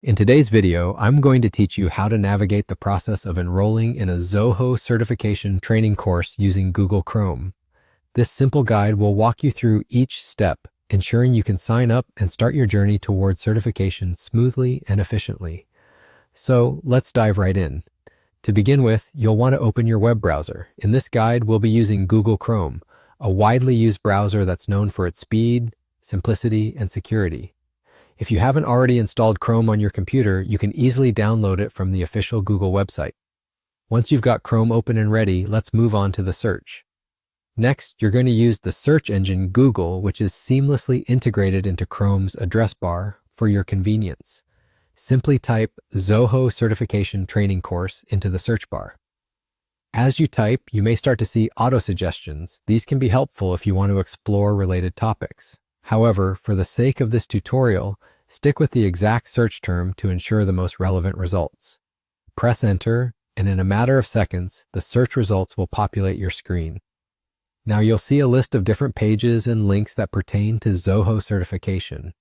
In today's video, I'm going to teach you how to navigate the process of enrolling in a Zoho certification training course using Google Chrome. This simple guide will walk you through each step, ensuring you can sign up and start your journey towards certification smoothly and efficiently. So let's dive right in. To begin with, you'll want to open your web browser. In this guide, we'll be using Google Chrome, a widely used browser that's known for its speed, simplicity, and security. If you haven't already installed Chrome on your computer, you can easily download it from the official Google website. Once you've got Chrome open and ready, let's move on to the search. Next, you're going to use the search engine Google, which is seamlessly integrated into Chrome's address bar for your convenience. Simply type Zoho Certification Training Course into the search bar. As you type, you may start to see auto-suggestions. These can be helpful if you want to explore related topics. However, for the sake of this tutorial, stick with the exact search term to ensure the most relevant results. Press enter, and in a matter of seconds, the search results will populate your screen. Now you'll see a list of different pages and links that pertain to Zoho certification.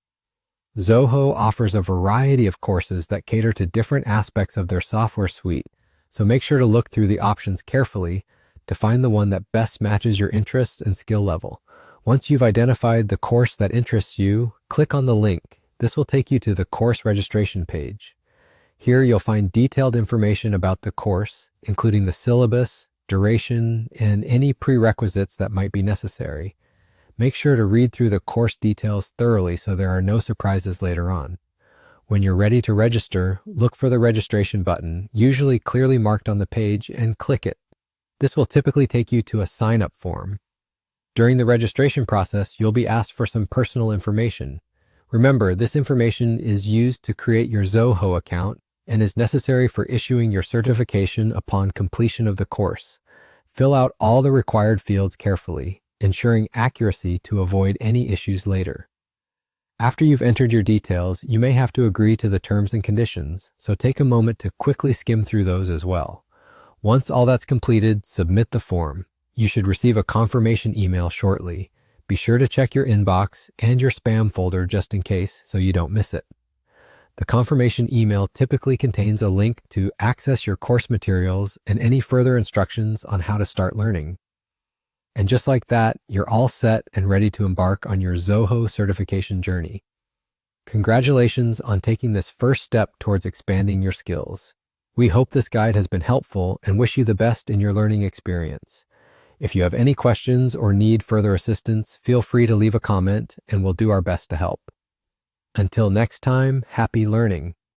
Zoho offers a variety of courses that cater to different aspects of their software suite, so make sure to look through the options carefully to find the one that best matches your interests and skill level. Once you've identified the course that interests you, click on the link. This will take you to the course registration page. Here you'll find detailed information about the course, including the syllabus, duration, and any prerequisites that might be necessary. Make sure to read through the course details thoroughly so there are no surprises later on. When you're ready to register, look for the registration button, usually clearly marked on the page, and click it. This will typically take you to a sign-up form. During the registration process, you'll be asked for some personal information. Remember, this information is used to create your Zoho account and is necessary for issuing your certification upon completion of the course. Fill out all the required fields carefully, ensuring accuracy to avoid any issues later. After you've entered your details, you may have to agree to the terms and conditions, so take a moment to quickly skim through those as well. Once all that's completed, submit the form. You should receive a confirmation email shortly. Be sure to check your inbox and your spam folder just in case so you don't miss it. The confirmation email typically contains a link to access your course materials and any further instructions on how to start learning. And just like that, you're all set and ready to embark on your Zoho certification journey. Congratulations on taking this first step towards expanding your skills. We hope this guide has been helpful and wish you the best in your learning experience. If you have any questions or need further assistance, feel free to leave a comment and we'll do our best to help. Until next time, happy learning.